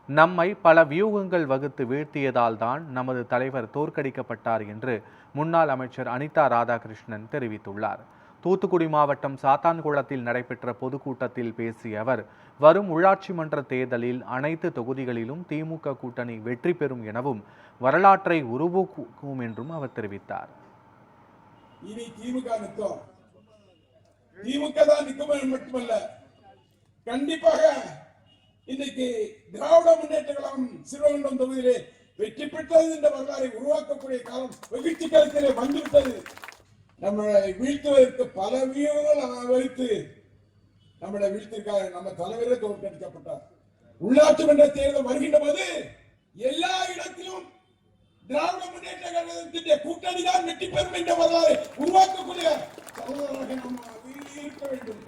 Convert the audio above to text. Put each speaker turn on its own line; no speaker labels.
நம்மை பல வியூகங்கள் வகுத்து வீழ்த்தியதால் தான் நமது தலைவர் தோற்கடிக்கப்பட்டார் என்று முன்னாள் அமைச்சர் அனிதா ராதாகிருஷ்ணன் தெரிவித்துள்ளார். தூத்துக்குடி மாவட்டம் சாத்தான்குளத்தில் நடைபெற்ற பொதுக்கூட்டத்தில் பேசிய அவர், வரும் உள்ளாட்சி மன்ற தேர்தலில் அனைத்து தொகுதிகளிலும் திமுக கூட்டணி வெற்றி பெறும் எனவும் வரலாற்றை உருவாக்கும் என்றும் அவர் தெரிவித்தார்.
இனி திமுக தான் நிற்கும் மட்டுமல்ல, கண்டிப்பாக இன்னைக்கு திராவிட முன்னேற்ற கழகம் சிறுவண்டம் தொகுதியிலே வெற்றி பெற்றது என்ற வரலாறை உருவாக்கக்கூடிய காலம் வெகுச்சி காலத்திலே வந்துவிட்டது. நம்மளை வீழ்த்துவதற்கு பல வியூகங்கள் வைத்து நம்மளை வீழ்த்திருக்காங்க. நம்ம தலைவரே தோற்கடிக்கப்பட்டார். உள்ளாட்சி மன்ற தேர்தல் வருகின்ற போது எல்லா இடத்திலும் திராவிட முன்னேற்ற கழகத்தின் கூட்டணி தான் வெற்றி பெறும் என்ற வரலாறை உருவாக்கக்கூடிய சகோதரராக நம்ம இருக்க வேண்டும்.